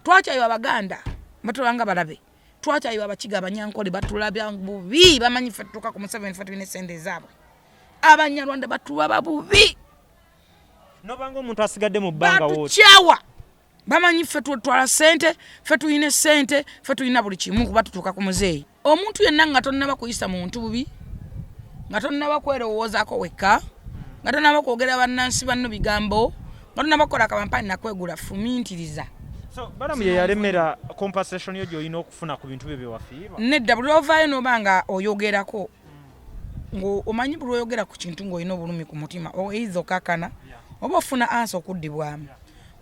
Twakyayiwa Abaganda batulanga balabe. Twakyayiwa Abakiga Abanyankole batulabya bubi bamanyi ffe tutuuka ku Museveni ffe tulina essente zaabwe. Abanyarwanda batulaba bubi. Nobanga omuntu asigadde mu bbanga woti. Batuchawa. Bamanyi ffe tutwala ssente, ffe tulina ssente, ffe tulina buli kimu kuba tutuuka ku muzeeyi. Omuntu yenna nga tonnaba kuyisa muntu bubi, nga tonnaba kwerowoozaako wekka, nga tonnaba kwogera bannansi banno bigambo, nga tonnaba kukola kampani nakwegula fumintiriza. So balamu ye yalemera compensation yo gy'olina okufuna ku bintu bye byewafiirwa. Nedda buli ovaayo n'obanga oyogerako omanyi buli oyogera ku kintu ng'olina obulumi ku mutima oyiza okakana oba ofuna ansa okuddibwamu.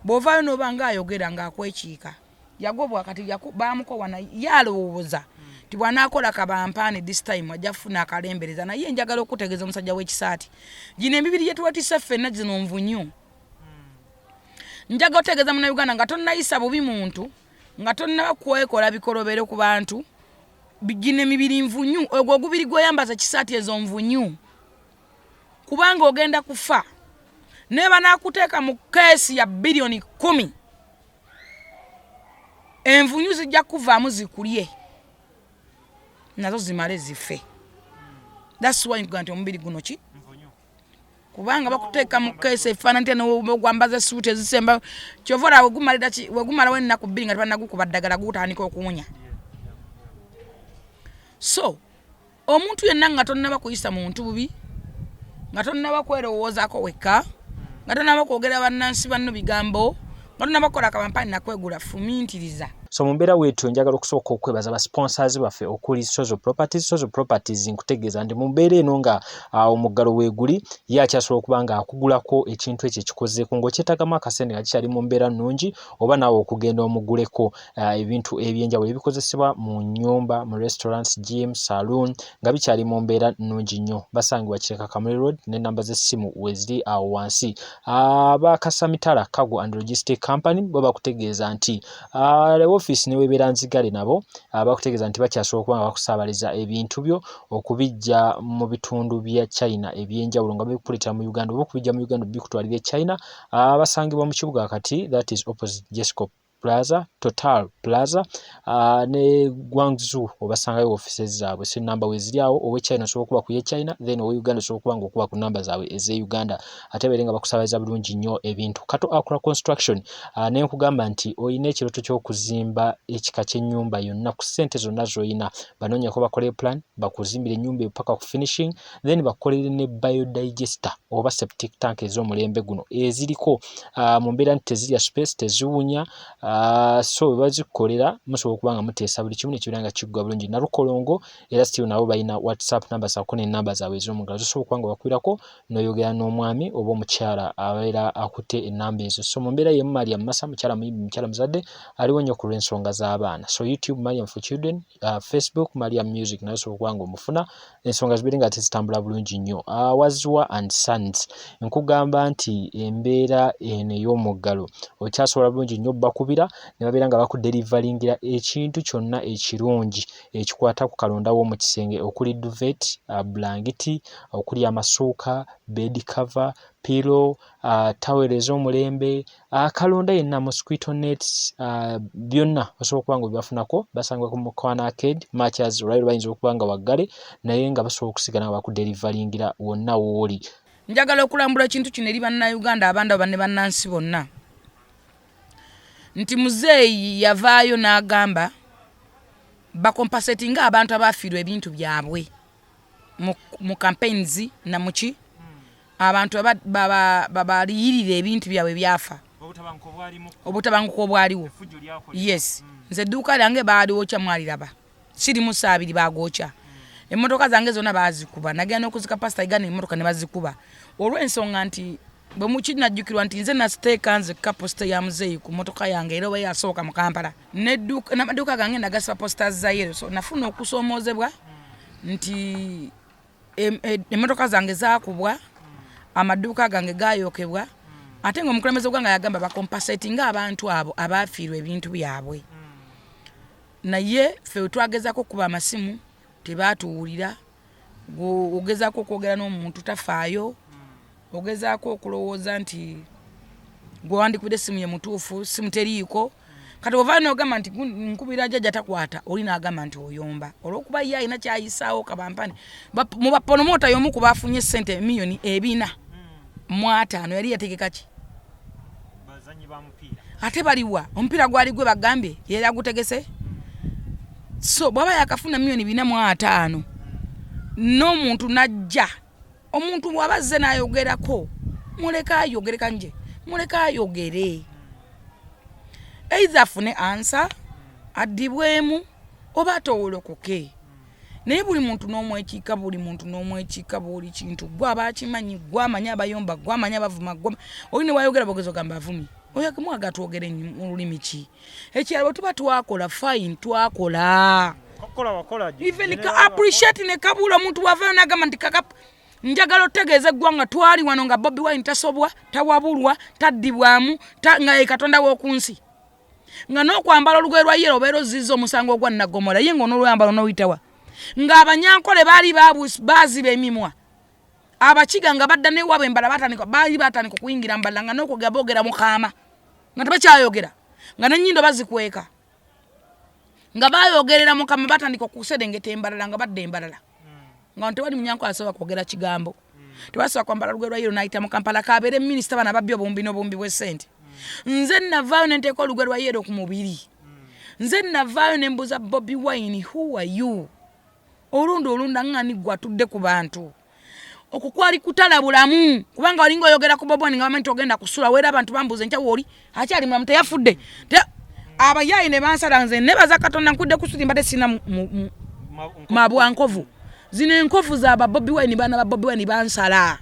Bw'ovaayo n'obanga ayogera ng'akwekiika yagobwa kati baamukowana yalowooza ti bw'anaakola kabampaani this time ajja kufuna akalembereza naye njagala okutegeeza omusajja w'ekisaati gino emibiri gye tuwatise ffenna zino nvunyu. Njaga otegeeza Munnayuganda nga tonnayisa bubi muntu nga tonnaba kwekola bikolobero ku bantu gino emibiri nvunyu ogwo ogubiri gweyambaza kisaati ezo nvunyu kubanga ogenda kufa neba nakuteeka mu keesi ya bilioni 10 envunyu zijja kuvaamu zikulye nazo zimale zife. That's why nti omubiri guno ki kubanga bakuteeka mu keesi efaananyi tena ogwambaza suuti ezisemba kyovora wegumalawo ennaku 2 nga tebanagukuba ddagala gutandika okuwunya. So omuntu yenna nga tonnaba kuyisa muntu bubi, nga tonnaba kwerowoozaako wekka, nga tonnaba kwogera bannansi banno bigambo, nga tonnaba kukola kampani nakwegula fumintiriza. So mumbeera wetu njagala okusooka okwebaza ba sponsors baffe okuli Sozo Properties. Sozo Properties nkutegeeza ndi mumbeera eno nga omuggalo weeguli ye akyasobola okuba nga akugulako ekintu ekyo ekikozeeko ng'okyetagamu akasente nga kikyali mu mbeera nnungi oba naawe okugenda omuguleko ebintu ebyenjawulo ebikozesebwa mu nnyumba, mu restaurants, gym, saloon nga bikyali mu mbeera nnungi nnyo. Basangibwa Kireka Kamuli Road n'ennamba z'essimu weeziri awo wansi. Abakasamitala Cargo and Logistic Company bo bakutegeeza nti office ne webeera nzigale nabo bakutegeeza nti bakyasobola okuba nga bakusaabaliza ebintu byo okubijja mu bitundu bya China ebyenjawulo nga bikuleetera mu Uganda oba okubijja mu Uganda bikutwalira China. Basangibwa mu kibuga kati that is opposite Jesco Plaza, Total Plaza ne Guangzhou obasangayo offices zaabwe. So namba weeziri awo owe China osobola okuba ku ye China then owe Uganda osobola okuba nga okuba ku namba zaabwe eze Uganda ate beere nga bakusaabaliza bulungi nnyo ebintu. Kato Akula Construction ne nkugamba nti oyina ekirooto ky'okuzimba ekika ky'ennyumba yonna ku ssente zonna z'oyina banoonyeko bakole plan bakuzimbira ennyumba paka ku finishing then bakolere ne biodigester oba septic tank ez'omulembe guno eziriko mu mbeera nti tezirya space teziwunya. So bazikolera musobola okuba nga muteesa buli kimu nekibeera nga kiggwa bulungi. Nalukolongo era still nabo balina WhatsApp namba zaako n'ennamba zaabwe ez'omugalo zisobola okuba nga bakwirako n'oyogera n'omwami oba omukyala abeera akutte ennamba ezo. So mu mbeera y'emu Mariam Massa mukyala muyimbi mukyala muzadde aliwo nnyo ku lw'ensonga z'abaana. So YouTube Mariam for Children, Facebook Mariam Music nayo osobola okuba nga omufuna ensonga zibeere nga tezitambula bulungi nnyo. Wazwa and Sons nkugamba nti embeera eno ey'omuggalo okyasobola bulungi nnyo bakubira ne babeera nga bakuderivalingira ekintu kyonna ekirungi ekikwata ku kalonda w'omu kisenge okuli duvet, blanketi, okuli amasuuka, bed cover, pillow, towel ez'omulembe, kalonda yenna mosquito nets, byonna osobola okuba nga bibafunako. Basangibwa ku Mukwana Arcade Matches right bayinza okuba nga waggale naye nga basobola okusigala nga bakuderivalingira wonna wooli. Njagala okulambula ekintu kino eri bannayuganda abandi banne bannansi bonna nti muzeeyi yavaayo n'agamba bakompensatinga abantu abaafiirwa ebintu byabwe mu campaigns na muki abantu babaliyirira ebintu byabwe byafa obutabanguko obwaliwo. Yes, nze edduuka lyange baaliwokya mwaliraba siri mu saabiri baagwokya. Emmotoka zange zonna baazikuba nagenda okuzika pasita igana emmotoka ne bazikuba olw'ensonga nti bwe mukinajjukirwa nti nze nasiteeka nzekka posita ya muzeeyi ku mmotoka yange era oba yasooka mu Kampala n'amaduuka gange nagasiba posita za yero. So nafuna okusoomoozebwa nti emmotoka zange zaakubwa amaduuka gange gaayokebwa ate ng'omukulembeze gwange yagamba bakompensatinga abantu abo abaafiirwa ebintu byabwe. Naye ffe twagezako okuba amasimu tebaatuwulira. Ogezaako okwogera n'omuntu tafaayo, ogezaako okulowooza nti gwe wandikubidde essimu ye mutuufu simu teriiko kati ova n'ogamba nti nkubira jjajja takwata oli n'agamba nti oyomba olw'okuba ye alina kyayisaawo kabampani mu bapromoota y'omu ku baafunye ssente miliyoni 405 yali yategeka ki ate baliwa omupiira gwali gwe bagambye yali agutegese so bw'aba yakafuna miliyoni 405 n'omuntu najja omuntu bw'aba azze n'ayogerako muleka ayogere kanje muleka ayogere either afune ansa addibwemu oba atowolokoke naye buli muntu n'omwekiika buli kintu gwaba akimanyi gwamanya abayomba gwamanya abavuma oli ne wayogera bogezo gamba avumi oyo kamwaga twogere mu lulimi ki ekirabo tuba twakola fine twakola even ka appreciate ne kabula omuntu wavayo n'agamba nti kakapa njagala otegeeza eggwanga twali wano nga Bobi Wine tasobwa tawabulwa taddibwamu nga Katonda w'okunsi nga n'okwambala olugoye lwa yero obeera ozizza omusango ogwa Nnagomola ye ng'onoolwambala n'oyitawa ng'abanyankole baali baaziba emimwa abakiga nga badda n'ewaabwe embala baali batandika okuyingira mbala nga n'okwogera boogera mukaama nga tebakyayogera nga n'ennyindo bazikweka nga baayogerera mukama batandika okuserengeta embalala nga badda embalala nga tewali munyanko asobola kwogera kigambo tebasobola kwambala olugoye lwa yero n'ayita mu Kampala kabeere minisita bana babbi obumbi n'obumbi bw'essente nze navaayo ne nteeka olugoye lwa yero ku mubiri nze navaayo ne mbuuza Bobi Wine who are you olunda ng'ani gwe atudde ku bantu okwo kwali kutalabulamu kubanga olinga oyogera ku Bobi Wine nga bamanyi ogenda kusula weera abantu bambuuza nkya wooli akyali mulamu teyafudde abayayi ne bansala nze nebaza Katonda nkudde kusulimba tesina mabwankovu zino enkovu za Bobi Wine baana ba Bobi Wine bansala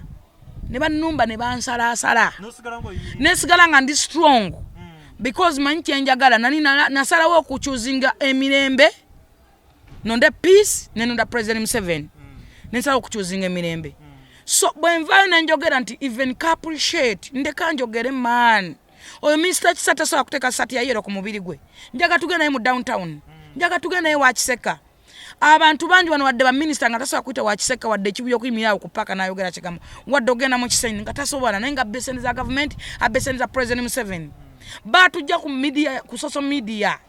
ne bannumba ne bansalaasala nesigala nga ndi strong because manyi kyenjagala nani nasalawo okuchuzinga emirembe nonda peace nenonda President Museveni nesalawo okuchuzinga emirembe so bwenvayo nenjogera nti even appreciate ndeka njogere man oyo Mr. Kisata sawa kuteka sati ya yero ku mubiri gwe njaga tugenda naye mu downtown njaga tugenda naye wa Kiseka abantu banji wano wadde ba minister nga tasobola kuyita wa Kiseka wadde ekibuyo kuyimirawo ku paka n'ayogera kigambo wadde ogenda mu kisenyi nga tasobola naye nga beseni za government abeseni za President Museveni batujja ku media ku social media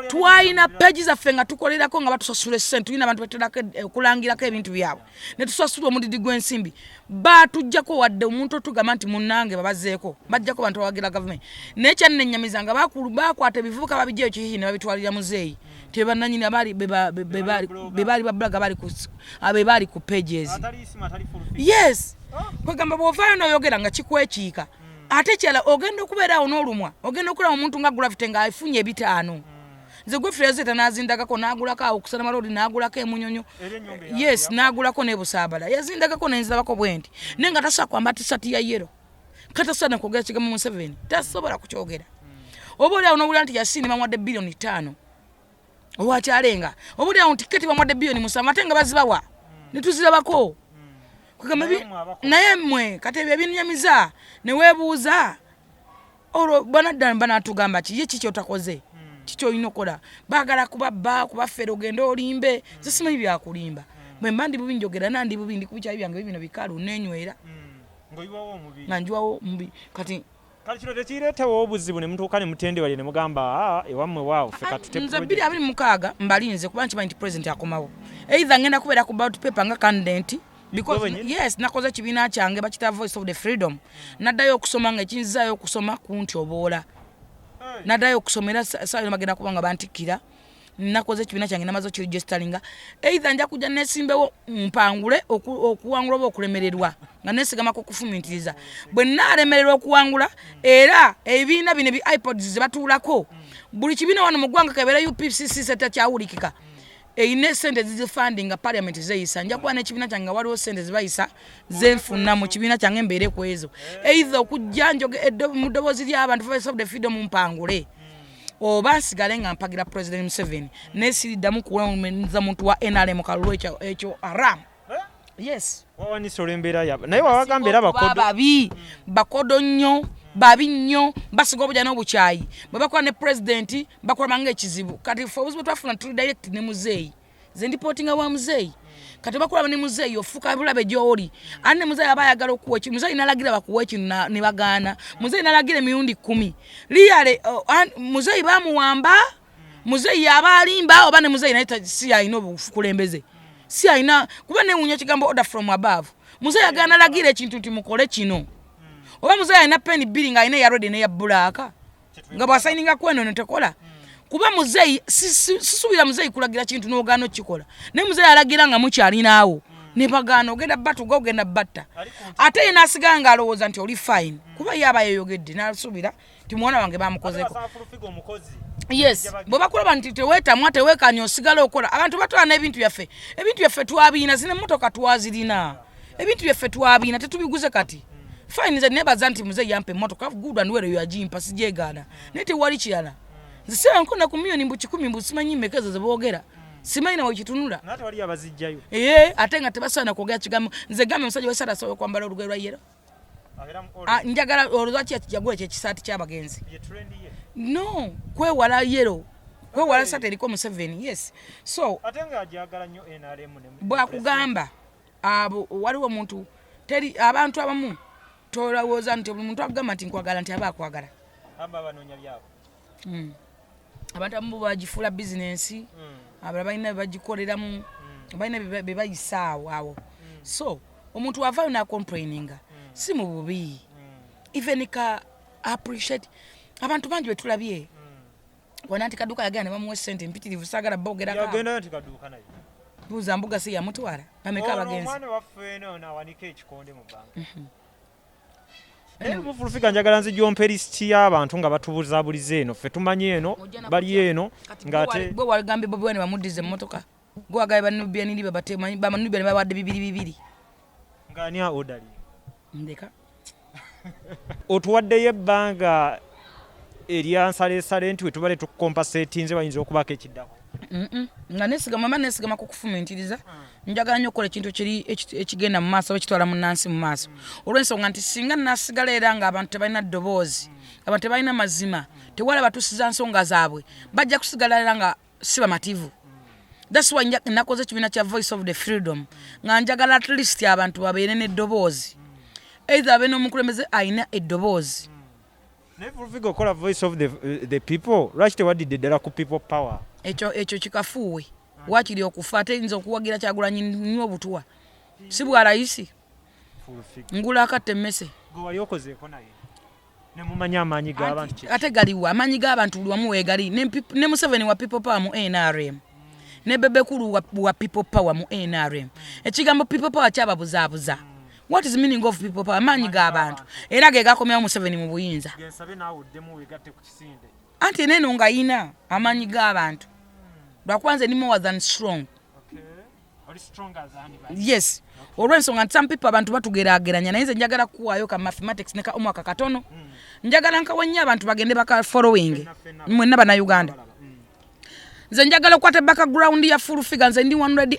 twalina pages zaffe nga tukolerako nga batusasula essente tulina abantu beterako okulangirako ebintu byabwe ne tusasula omudidi gw'ensimbi batujjako wadde omuntu otugamba nti munnange babazeeko bajjako bantu abawagira government naye kyanennyamiza nga bakwata ebivubuka babijjayo kihihi ne babitwalira muzeeyi tebannanyini bebaali babulaga bebaali ku pages yes kwegamba bw'ovaayo n'oyogera nga kikwekiika ate kyala ogenda okubeerawo n'olumwa ogenda okulaba omuntu nga Gravity nga afunye 5 nze gwe Frezeta n'azindagako n'agulako awo okusana malodi n'agulako emunyonyo yes n'agulako n'ebusaabala yazindagako n'enzirabako bwenti naye nga tasobola kwamba tisati ya yero katasobola kwogera kigambo Museveni tasobola kukyogera oba oli awo n'owulira nti Yasini bamuwadde biliyoni 5 olwakyalenga oba oli awo tiketi bamuwadde biliyoni 7 ate nga bazibawa ne tuzirabako naye mmwe kati ebyo ebinyamiza ne weebuuza olwo banatugamba ki ye kiki otakoze kiki olina okola baagala kubabba kubaffere ogenda olimbe ze simanyi byakulimba bwe mba ndi bubi njogera nandi bubi ndi kubikyayi byange bino bikalu nenywera nga njiwawo omubiri kati kino tekireetawo obuzibu ne mutuuka ne mutendebali ne mugamba ewammwe waawo ffe katute nze 226 mbalinze kuba nkimanyi nti president akomawo either ngenda kubeera ku ballot paper nga candidate because yes nakoze kibiina kyange bakita Voice of the Freedom naddayo okusoma nga ekinzizaayo okusoma kunti oboola naddayo okusomera sayo magenda kubanga bantikira nakoze kibiina kyange namazo kiregisteringa either nja kujja nesimbewo mpangule okuwangula oba okulemererwa nga nesigamako okufumintiriza bwe naalemererwa okuwangula era ebibiina bino bi iPods ze batuulako buli kibiina wano mu ggwanga kabeera UPCC setakyawulikika eyine sente zizifundinga parliament zeyisa nja kuba n'ekibiina kyange waliwo sente zibayisa zenfuna mu kibiina kyange mbeere ku ezo either okujja mu ddoboozi ly'abantu Voice of the Freedom mpangule oba nsigale nga mpagira President Museveni nesiriddamu kuwuliriza muntu wa NRM kalulu ekyo haram yes wawanisa olw'embeera yabwe naye wawagambira babi bakodo nnyo babi nnyo basiga obujja n'obukyayi bwe bakola ne president bakola manga ekizibu kati ffe obuzibu twafuna tuli direct ne muzeeyi ze ndipotinga wa muzeeyi kati bakulaba ne muzeeyi ofuka bulabe gy'oli ate ne muzeeyi aba ayagala okuwa ekintu muzeeyi n'alagira bakuwa ekintu ne bagaana muzeeyi n'alagira emirundi 10 liyale muzeeyi baamuwamba muzeeyi aba alimba oba ne muzeeyi naye si alina obukulembeze si alina kuba newuunya ekigambo order from above muzeeyi agaana alagira ekintu nti mukole kino oba muzeeyi alina peni bbiri ng'alina eya redi n'eya bulaaka nga bw'asayininga kweno ne tekola kuba muzeeyi sisuubira muzeeyi kulagira kintu n'ogaana okikola naye muzeeyi alagira nga mukyalinaawo ne bagaana ogenda batuga ogenda batta ate ye n'asigala ng'alowooza nti oli fine kuba ye aba yeeyogedde n'asuubira nti mwana wange baamukozeeko yes bwe bakulaba nti teweetamwa teweekanya osigala okola abantu batwala n'ebintu byaffe twabiina zino emmotoka twazirina ebintu byaffe twabiina tetubiguze kati fine nze nebaza nti muzeeyi yampa emmotoka good and well yagimpa sijeegaana naye tewali kirala nze seba nkona ku miliyoni mbu 10 mbu simanyi mmeka ezo ze boogera simanyi nawe kitunula n'ate wali abazijjayo ate nga tebasaana kwogera kigambo nze gambe omusajja wesala asobola kwambala olugoye lwa yero njagala olwaki yagula kyekisaati ky'abagenzi no kwewala yero kwewala saati eriko mu 7 yes so ate nga ajagala nnyo NRM bwakugamba abo waliwo omuntu teri abantu abamu tolowooza nti buli muntu akugamba nti nkwagala nti aba akwagala aba banoonya byabo abantu abamu bagifuula bizinensi abalala balina bebagikoleramu balina bebayisaawo awo so omuntu wavaayo nakomplaininga si mu bubi even ka appreciate abantu bangi betulabye wana nti kaduka yagenda ne bamuwa sente mpitirivu saagala boogerako yagenda nti kaduka naye buuza mbuga si yamutwala bameka abagenzi omwana waffe eno nawanika ekikonde mu banka mufulufiga njagala nzijompa lisiti y'abantu nga batubuzabuliza eno ffe tumanyi eno bali eno ng'ate bwe wagambe bobi wine bamuddize emmotoka gwe wagabe banubya niri bamanubya ne bawadde 2 ng'ani odali ndeka otuwaddeyo ebbanga eryansalesale nti we tubale tukompasetinze bayinza okubako ekiddako nga nesigama kukufumitiriza njagala nnyo okukola ekintu ekigenda mu maaso ekitwala munnansi mu maaso olw'ensonga nti singa nasigala era nga abantu tebalina ddoboozi abantu tebalina mazima tewala batusiza nsonga zaabwe bajja kusigala era nga si bamativu that's why nakoze ekibiina kya voice of the freedom nga njagala at least abantu babeere n'eddoboozi either abe n'omukulembeze alina eddoboozi naye fulufiga okola voice of the people lwaki tewadidde ddala ku people power ekyo kikafuuwe wakiri okufa ate nze okuwagira Kyagulanyi nnyo obutuwa si bwa layisi ngula akatta emmese gwe wali okozeeko naye ne mumanya amaanyi g'abantu ate galiwo amaanyi g'abantu buli wamu weegali ne Museveni wa people power mu NRM ne Bebekulu wa people power mu NRM ekigambo people power kyababuzaabuza what is the meaning of people power amaanyi g'abantu era ge gakomyawo Museveni mu buyinza anti neno nga yina amaanyi g'abantu lwakwanze ni more than strong yes olw'ensonga nti some people abantu batugeraageranya naye nze njagala kuwaayo ka mathematics ne ka omwaka katono njagala nkawanya abantu bagende baka following mwenna bannayuganda nze njagala okukwata background ya full figure nze ndi 100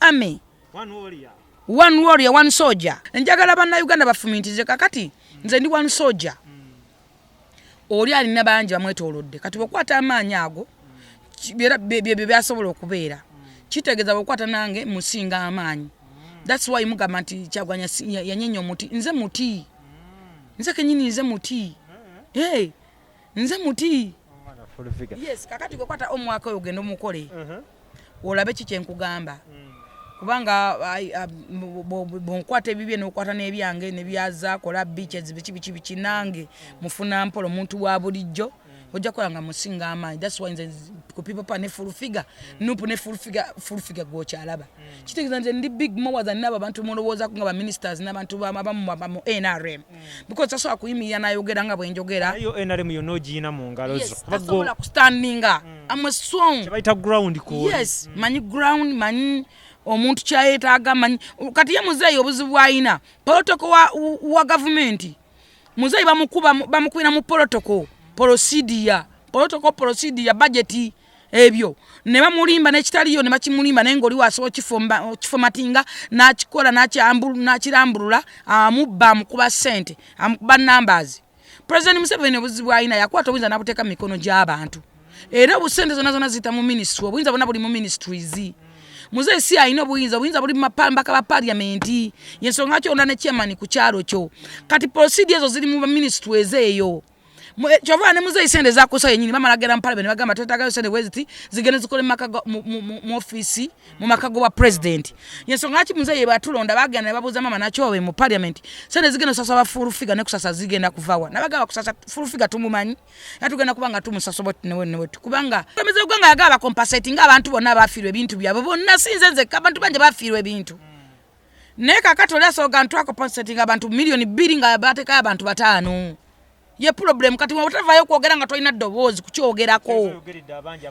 army one warrior one soldier njagala bannayuganda bafumintirize kakati nze ndi one soldier oli alina bangi bamwetoolodde kati bwekwata amaanyi ago byasobola okubeera kitegeeza bwekwata nange musinga amaanyi that's why mugamba nti Kyagulanyi yanyenya omuti nze muti nze kenyini nze muti nze muti yes kakati bwekwata omwaka oyo ogenda omukole olabe kikyenkugamba kubanga bonkwata ebibye n'okwata n'ebyange nebyaza kola beaches biki nange mufuna mpolo omuntu wa bulijjo ojja kola nga musinga amaanyi that's why nze ku people pa ne full figure nupu ne full figure gwokyalaba kitegeeza nze ndi big more than nabo abantu mulowooza nga ba ministers n'abantu mu NRM because tasobola kuyimirira n'ayogera nga bwenjogera ayo NRM yo nogiina mu ngalo zo tasobola kustandinga I'm strong kyebayita ground ko yes manyi ground manyi omuntu kyayetaaga manyi kati ye muzeeyi obuzibu alina protocol wa government muzeeyi bamukubira mu protocol procedure budget ebyo ne bamulimba n'ekitaliyo ne bakimulimba naye ng'oli wasobola kifomatinga n'akikola n'akirambulula amubba amukuba ssente amukuba numbers President Museveni obuzibu alina yakwata obuyinza n'abuteeka mu mikono gy'abantu era busente zona zita mu ministry obuyinza bona buli mu ministries muze si ayina obuyinza buli mapambaka ba parliament yensonga kyo ndane chairman ku kyalo kyo kati procedures ezo ziri mu ministries eyo Chovane muze isende za kusa yenyini mama lagera mpale bene bagamba twetagayo sende weziti zigene zikole makago mu office mu makago wa president yensonga ki muze yebatulonda bagana babuza mama nachowe mu parliament sende zigene sasa bafuru figa ne kusasa zigenda kuvawa nabagaba kusasa furu figa tumumanyi yatugenda kubanga tumusasa bot ne wetu kubanga bameze gwanga yagaba compensating abantu bonna bafirwe bintu byabo bonna sinzenze abantu banje bafirwe bintu neka katolya so gantu compensating abantu million bilinga bateka abantu batano ye problem kati watavayo kuogera nga toina dobozi kuchogerako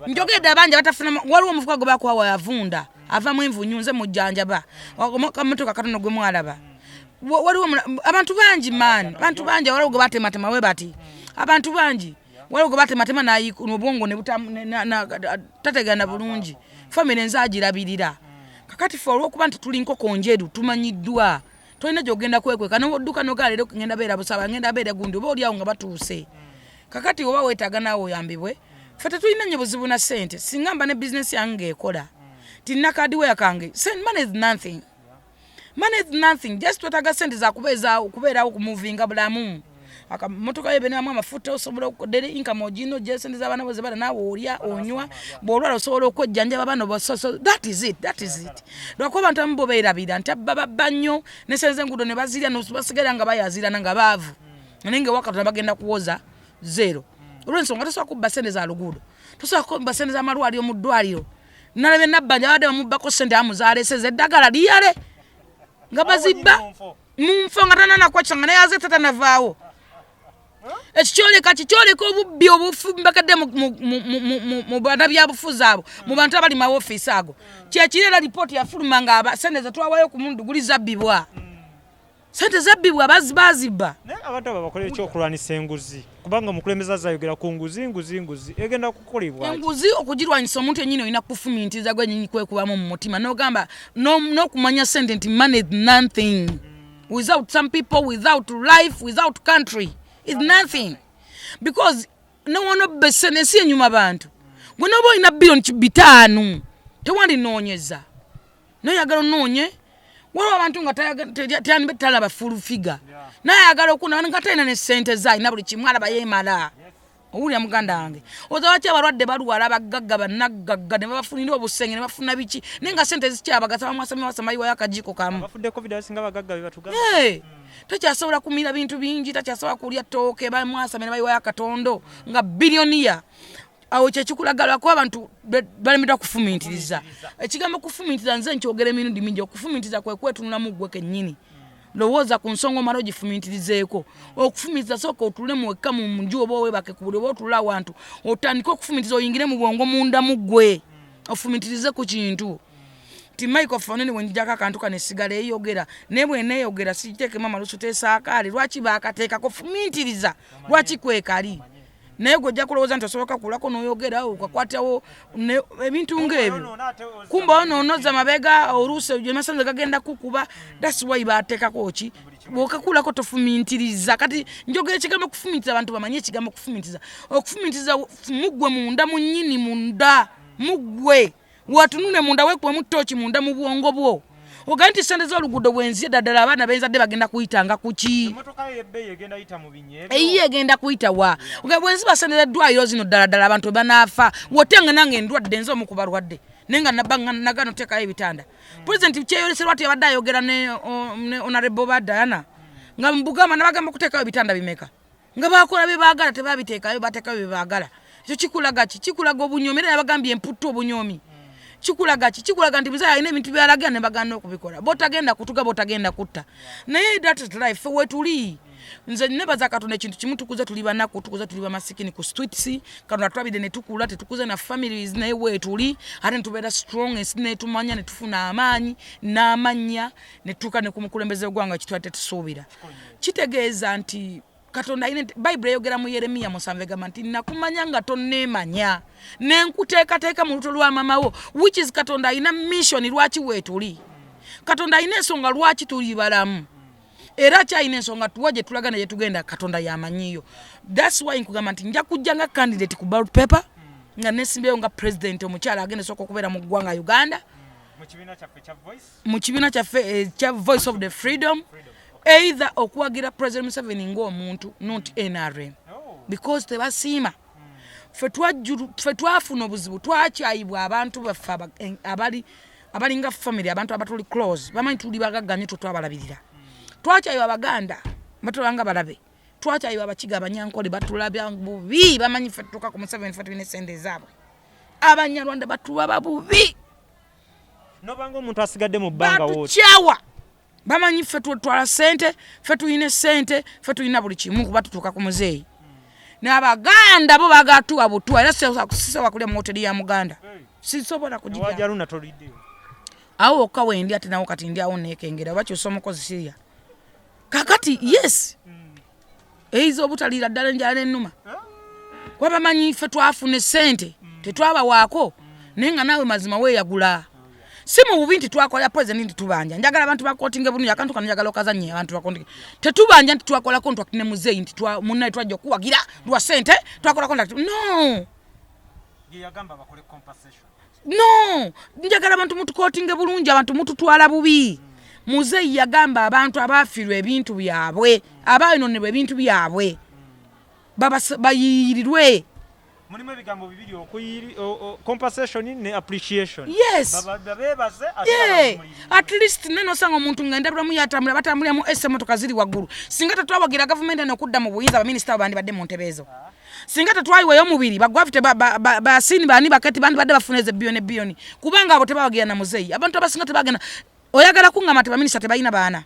njogeda abanja batafuna waliwo mufuka goba kwa wayavunda ava mwimvu nyunze mujanja ba kamotoka katono gwe mwalaba waliwo abantu banji man abantu banja waliwo gobate matema we bati abantu banji waliwo gobate matema na nobongo ne tategana bulungi family nzaji labirira kakati for okubantu tulinko konjedu tumanyiddwa toina jogenda kwekwe kana duka nogale lero ngenda bera busaba ngenda bera gundi oba oliawo nga batuse kakati oba wetaga nawo yambibwe fata tuina nyebuzibu na sente singamba ne business yange ekola tinna kadi we akange send money is nothing just wetaga sente za kubera ku moving abulamu aka motoka yebe na mafuta osobola okudere income ojino je sente za bana boze bana nawo olia onywa bolwala osobola okojjanja babano bososo that is it lwako bantu ambo beerabira ntabba banyo ne senze ngudo ne bazirya no basigala nga bayazira nga baavu nenge wakati bagenda kuwoza zero olwensonga tosobola kubba sente za lugudo tosobola kubba sente za malwali omuddwaliro nalebe nabbanja bade mubako sente amuzaale seze eddagala liyale nga bazibba mumfo nga tanana kwachanga naye aze tatanavaawo Ekikyoleka obubbi obufumbakadde mu bana byabufuzi abo mu bantu abali mu office ago kyekirera report yafuluma nga sente zetwawayo ku mundu guli zabbibwa sente zabbibwa bazibba naye abantu abo bakola ekyokulwanisa enguzi kubanga mukulembeza zayogera ku nguzi egenda kukolebwa enguzi okugirwanyisa omuntu yennyini olina kufumintiza gwennyini kwekubamu mu mutima n'ogamba n'okumanya sente nti money is nothing without some people, without life, without country is nothing because no one of business enyuma bantu gwe nobo ina billion 5 tewandi nonyeza no yagalo nonye walo abantu nga tayani betala ba full figure na yagalo okuna nga tayina ne sente za ina buli kimwala bayemala uli amuganda wange ozawacha abalwadde balwala bagagga banagagga ne bafunira obusenge ne bafuna biki nenga sente zikyabagasa bamwasami wasamayiwa yakajiko kamu bafudde covid asinga bagagga bebatuga takyasobola kumira bintu bingi takyasobola kulya tooke bamwasami ne bayiwa yakatondo nga bilionia awo kyekikulagalwa ko abantu balemedwa kufumintiriza ekigambo kufumintiriza nze nkyogera emirundi mingi okufumintiriza kwe kwetunula mu ggwe kennyini lowooza ku nsonga omala ogifumintirizeeko okufumintiriza sooka otule muwekka mu nju oba owebake ku buli oba otula awantu otandike okufumintiriza oyingire mu bwongo munda mu ggwe ofumintirize ku kintu ti microphone ni wenjaka akantu kanesigala eyogera ne bwe neeyogera siteeke mama lusuteesa akaali lwaki baakateeka kufumintiriza lwaki kwekali naye gojja kulowooza nti osoboka kulako n'oyogera okakwatawo ebintu ng'ebyo kumba onoonoza mabega oluusi amasanze gagenda kukuba that's why baateekako ki bw'okakulako tofumintiriza kati njogera ekigambo kufumintiriza abantu bamanye ekigambo kufumintiriza okufumintiriza muggwe munda mu nnyini munda muggwe watunune munda wekuwe mu ttooki munda mu bwongo bwo oga nti sente z'oluguudo bwenzi ddala abaana benzadde bagenda kuyitanga kuki eyiye egenda kuyita wa oga bwenzi basente eddwaliro zino ddala abantu banaafa wotenga nange endwadde nze omu ku balwadde naye nga nagano teekayo ebitanda pulezidenti kyeyoleserwa ati abadde ayogera ne honorable Badayana nga mbugamba nabagamba kuteekayo ebitanda bimeka nga bakola bye baagala tebabiteekayo bateekayo bye baagala ekyo kikulaga ki kikulaga obunyomi era yabagambye emputtu obunyomi kikulaga nti muzaya ine ebintu byalaga ne baganda okubikola botagenda kutuga botagenda kutta naye that is life wetuli nze nebaza Katonda ekintu kimu tukuze tuli banaku tukuze tuli bamasikini ku streets Katonda twabide ne tukula tetukuze na families naye wetuli ate ntubera strong esine tumanya ne tufuna amaanyi n'amanya ne tuka ne kumukulembeze gwanga kitwate tusuubira kitegeeza nti Katonda ine Bible yogera mu Yeremia 7 nti nakumanya nga tonneemanya nenkuteekateeka mu luto lwa mamawo which is Katonda ina mission lwaki wetuli Katonda ina ensonga lwaki tuli balamu era kyayina ensonga tuwaje tulaga naye tugenda Katonda yamanyiyo that's why nkugamba nti nja kujja nga candidate ku ballot paper nga nesimbeyo nga president omukyala agenda soka okubeera mu ggwanga Uganda mu kibiina kyaffe kya Voice of the Freedom either okuwagira President Museveni ng'omuntu not NRM because tebasiima ffe twafuna obuzibu twakyayibwa abantu baffe abalinga family abantu abatuli close bamanyi tuli bagagganye twatwabalabirira twakyayibwa Abaganda batulanga balabe twakyayibwa Abakiga Abanyankole batulabya bubi bamanyi ffe tutuuka ku Museveni ffe tulina essente zaabwe Abanyarwanda batulaba bubi nobanga omuntu asigadde mu bbanga wooti batukyawa bamanyi ffe tutwala ssente ffe tulina ssente ffe tulina buli kimu kuba tutuuka ku muzeeyi n'Abaganda bo bagatuwa butwa era sisobola kulya mu hoteri ya Muganda sisobola kujiya awo okka wendi ate nawo kati ndi awo neekengera oba kyusa omukozi sirya kakati yes eizo obutaliira ddala enjala ennuma kuba bamanyi ffe twafuna ssente tetwabawaako naye nga naawe mazima weeyagula si mu bubi nti twakola president nti tubanja njagala abantu bakotinge bulungi akantu kano njagala okazanye abantu bakotinge tetubanja nti twakola contract ne muzeeyi nti munnaye twajja okuwagira lwa ssente twakola contract no yagamba bakole compensation no njagala abantu mutukotinge bulungi abantu mututwala bubi muzeeyi yagamba abantu abafiirwa ebintu byabwe abaayononebwa ebintu byabwe bayiyirirwe mulimu ebigambo bibiri compensation ne appreciation yes babebaze at least neno sanga omuntu ngenda bulamu yatambula batambulira mu motoka ziri waggulu singa tetwawagira gavumenti n'okudda mu buyinza abaminisita bandi badde mu ntebeezo singa tetwayiweyo omubiri bagwafite basini bani bakati bandi badde bafuneze biyoni kubanga abo tebawagira na muzeeyi abantu abasinga tebagenda oyagala kungamba nti baminisita tebalina baana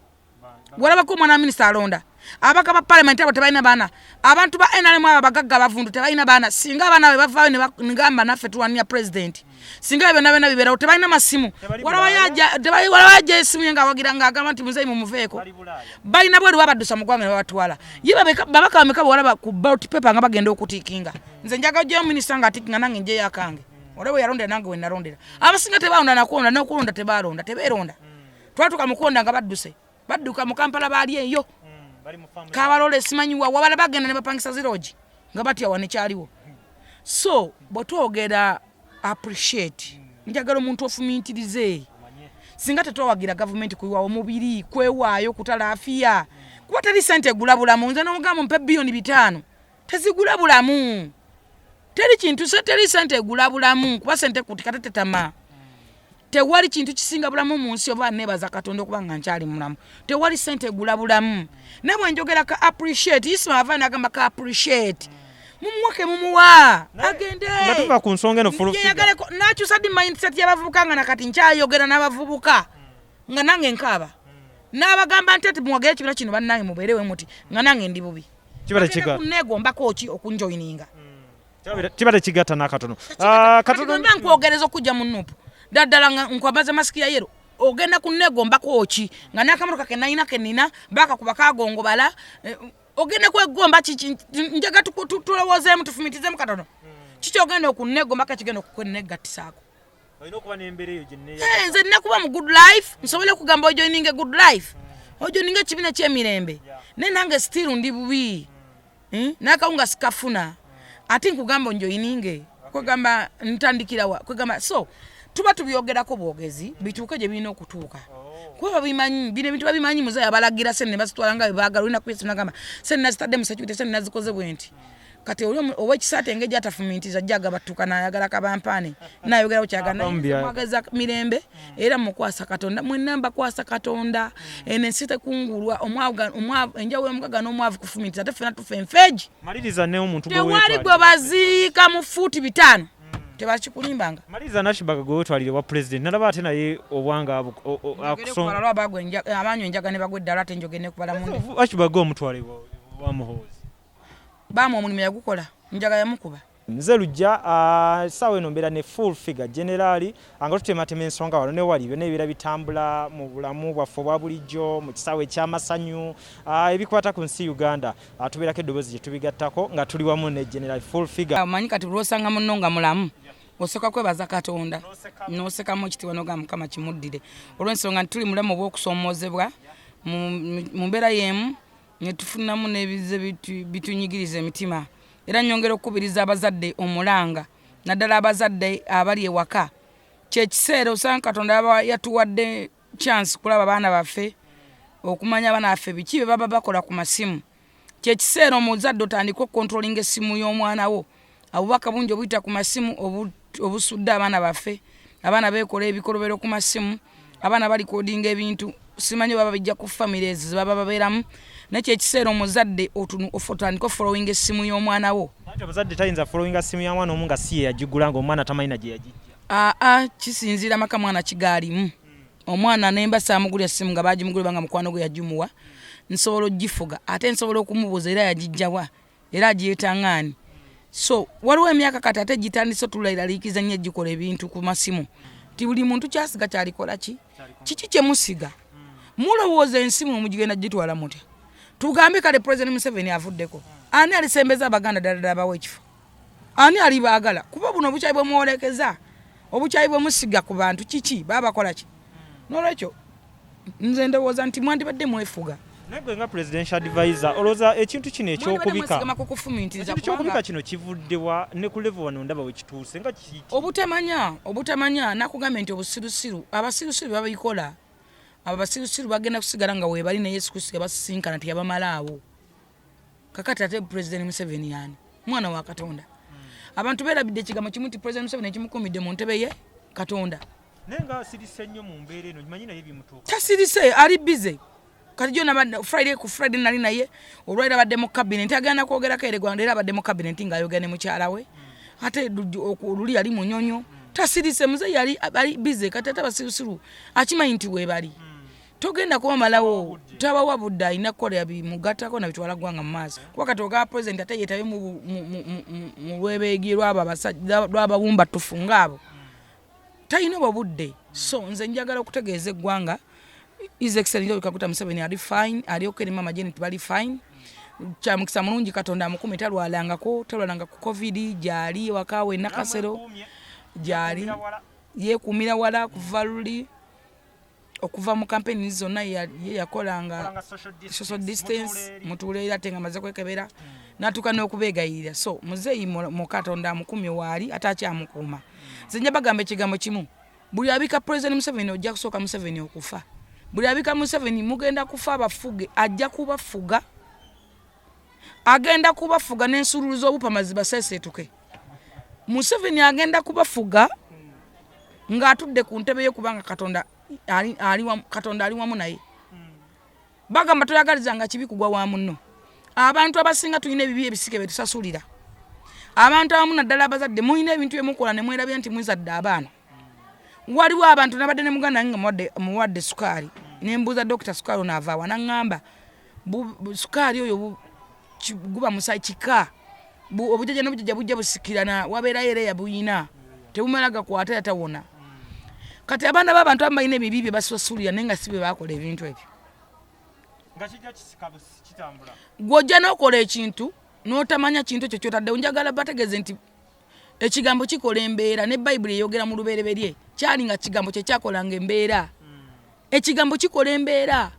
walabako omwana wa minisita alonda abaka ba parliament abo tebalina baana abantu ba NRM abo bagagga bavundu tebalina baana singa abaana be bavaayo ne ngamba naffe tuwania president singa byo nabe biberawo tebalina masimu walawaja esimu yenga awagira ng'agamba nti muzeeyi mumuveeko balina bweru babaddusa mu ggwanga ne babatwala ye babaka bameka walaba ku ballot paper nga bagenda okutiikinga nze njaga gyeyo minisita nga atikinga nange njeyo akange olaba yarondera nange we narondera abasinga tebalonda nakulonda n'okulonda tebalonda tebeeronda twatuka mukonda nga badduka mu Kampala baali eyo kabalole simanyiwa wabala bagenda ne bapangisa ziroji nga batya wane kyaliwo so bwetwogera appreciate njagala omuntu ofumintirize singa tetwawagira gavumenti kuyiwawo mubiri kwewaayo kutalaafiya kuba teri ssente egula bulamu nze n'omugamba mpe biyoni 5 tezigula bulamu teri ssente egula bulamu kuba ssente kutika tetetama tewali kintu kisinga bulamu mu nsi oba nebaza Katonda okubanga nkyali mulamu tewali ssente egula bulamu nabwe njogera ka appreciate Isma Avana agamba ka appreciate mumwake mumuwa agende nga tuva ku nsonga eno full figure nakyusa di mindset y'abavubuka nga nakati nkyayogera n'abavubuka nga nange nkaba n'abagamba nti ati muwagire ekibiina kino bannange mubeerewe muti nga nange ndi bubi kibala kiga negombako ki okunjoyininga kibala kigatta n'akatono katono mba nkwogereza okujja mu nupu daddala nkwabaza masiki ya yero ogenda kunegombako ki nga n'akamotoka ke nalina kenina baka kuba kagongobala ogenda kwegomba njaga tulowoozeemu tufumitizemu katono kiki ogenda okunegombako kigenda okukwenegattisaako olina okuba n'embeera eyo nze nina kuba mu good life nsobole okugamba ojoininga good life ojoininga ekibiina ky'emirembe naye nange still ndi bubi n'akawunga sikafuna ate nkugamba onjoininge kwegamba ntandikirawa kwegamba so tuba tubyogerako bwogezi bituuke gye birina okutuuka kuba babimanyi bino ebintu babimanyi muzeeyi abalagira sente ne bazitwala nga bebaagala olina kwesa nagamba sente nazitadde mu security sente nazikoze bwenti kati ow'ekisaate engeri gyatafumintiriza jjaga battuuka n'ayagala kabampaane n'ayogerawo kyagala mirembe era mukwasa Katonda mwenna mbakwasa Katonda eno ensi tekungulwa enjawulo y'omugaga n'omwavu kufumintiriza ate ffenna tufa enfeegi maliriza ne omuntu tewali gwe baziika mu fuuti 5 tebakikulimbanga maliza nashibaga gwe twalire wa president nalaba ate naye obwanga akusonga abanyu enjaga ne bagwe ddala ate njogene kubala munde ashibaga omutwale wa muhozi bamu omulimu yagukola njaga yamukuba nze lujja sawa eno mbeera ne full figure generali anga tutematema ensonga wano ne wali byonna ebiera bitambula mu bulamu bwaffe obwa bulijjo mu kisaawe eky'amasanyu ebikwata ku nsi Uganda tubeerako eddoboozi gye tubigattako nga tuli wamu ne generali full figure amanyi kati lwosanga munno nga mulamu oseka kwebaza Katonda n'osekamu ekitiibwa n'ogamba Mukama kimuddire olw'ensonga nti tuli mulamu obw'okusoomoozebwa mu mbeera y'emu ne tufunamu n'ebize bitunyigiriza emitima era nyongera okukubiriza abazadde omulanga naddala abazadde abali ewaka kyekiseera osanga Katonda yatuwadde chance kulaba abaana baffe okumanya abaana baffe biki bye baba bakola ku masimu kyekiseera omuzadde otandika okukontrolinga essimu y'omwana wo abubaka bungi obuyita ku masimu obusudde abaana baffe abaana beekola ebikolobero ku masimu abaana balikodinga ebintu simanyi baba bijja ku families baba babeeramu nakyo ekiseera omuzadde otandika ofollowinga essimu y'omwana wo. Omuzadde tayinza followinga ssimu ya mwana omu nga si ye yagigula ng'omwana tamanyi na gye yagijja. Kisinziira maka mwana kigaalimu. Omwana nemba saamugulya essimu nga baagimugulira nga mukwano gwe yagimuwa nsobola ogifuga ate nsobola okumubuuza era yagijjawa era agyetaŋŋaani. So waliwo emyaka kati ate gitandise otulairaliikiza nnyo egikola ebintu ku masimu ti buli muntu kyasiga kyalikola kiki kyemusiga mulowooza ensimu omugigenda gitwala mutya tugambe kale President Museveni avuddeko ani alisembeza abaganda ddala bawe ekifo ani alibaagala kuba buno obukyayi bwe mwolekeza obukyayi bwe musiga ku bantu kiki baba bakola ki n'olwekyo nze ndowooza nti mwandibadde mwefuga nagwe nga presidential advisor olowooza ekintu kino ekyokubika kino kivuddewa ne ku level wano ndaba we kituuse nga kiki obutamanya nakugambye nti obusirusiru abasirusiru babikola abasirusiru bagenda kusigala nga weebali ne Yesu Kristo yabasisinkana tiyabamalaawo kakati ate President Museveni yani mwana wa Katonda abantu beerabidde ekigambo kimu nti President Museveni ekimukumidde mu ntebe ye Katonda nenga sirise nnyo mu mbeera eno manyi naye bimutuuka tasirise ali busy kati jona Friday ku Friday nali naye olwaira badde mu cabinet agenda kwogerako ere gwanda era badde mu cabinet ng'ayogera ne mukyala we ate oluli yali munyonyo tasirise muze yali ali busy kati ate abasirusiru akimanyi nti weebali togenda kuba malawo tabawa budde alina kukola yabimugattako nabitwala ggwanga mu maaso kuba kati oga president ate yeetabe mu lwebeegi lw'abawumba tufunga abo talina obwo budde. So nze njagala okutegeeza eggwanga His Excellency Kaguta Museveni ali fine ali okay mama Janet bali fine kya mukisa mulungi Katonda amukume talwalanga ku covid gyali wakawe nakasero gyali yekumira wala kuva luli okuva mu campaign zonna yakolanga social distance mutuleera tenga maze kwekebera natuka n'okubeegayirira. So muzeeyi mu Katonda amukumye wali atakyamukuma zenja bagambe ekigambo kimu buli abika President Museveni ojja kusooka Museveni okufa buli abika Museveni mugenda kufa abafuge ajja kubafuga agenda kubafuga n'ensululuzo obupamazi baseeseetuke Museveni agenda kubafuga ng'atudde ku ntebe ye kubanga Katonda ali wamu naye bagamba toyagalizanga kibi kugwa wa munno abantu abasinga tulina ebibi ebisike betusasulira abantu abamu naddala abazadde mulina ebintu byemukola ne mwerabya nti mwizadde abaana waliwo abantu nabadde ne muganda nga muwadde sukaali nembuuza Dr. Sukaali onaavaawa naŋŋamba sukaali oyo guba musayi kika obujjajja n'obujjajja bujja busikirana wabeerayo era yabuyina tebumala gakwata yatawona kati abaana b'abantu abalina ebibi bye basasulira naye nga si bwe baakola ebintu ebyo gw'ojja n'okola ekintu n'otamanya kintu ekyo kyotaddewo njagala bategeeze nti ekigambo kikola embeera ne Bayibuli eyogera mu lubereberye kyali nga kigambo kye kyakolanga embeera ekigambo kikola embeera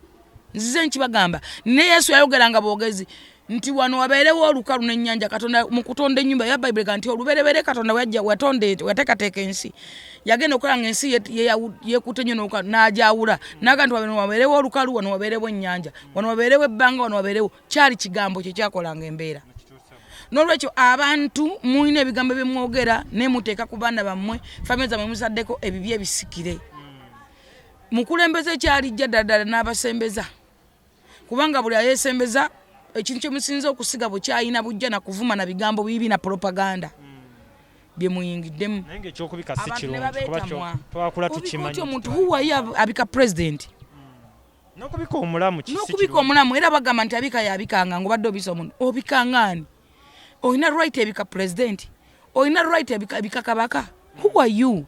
nzize nkibagamba ne Yesu yayogeranga boogezi nti wano wabeerewo olukalu n'ennyanja Katonda mu kutonda ennyumba ya Bayibuli nti olubereberye Katonda wateekateeka ensi yagenda okulanga ensi yeekutte nnyo n'agyawula naga nti wano wabeerewo olukalu wano wabeerewo ennyanja wano wabeerewo ebbanga wano wabeerewo kyali kigambo kye kyakolanga embeera. N'olwekyo abantu mulina ebigambo bye mwogera ne muteeka ku baana bammwe famire zammwe musaddeko ebibye ebisikire mukulembeze kyalijja ddala n'abasembeza kubanga buli ayeesembeza ekintu kye musinza okusiga bwe kyayina bujja na kuvuma na bigambo bibi na propaganda bye muyingiddemu naye ekyokubika si kirungi kuba twakula tukimanyi omuntu huwaye abika president n'okubika omulamu n'okubika omulamu era bagamba nti abika yabikanga ng'obadde obisa omuntu obikangaani oyina right ebika president oyina right ebika kabaka who are you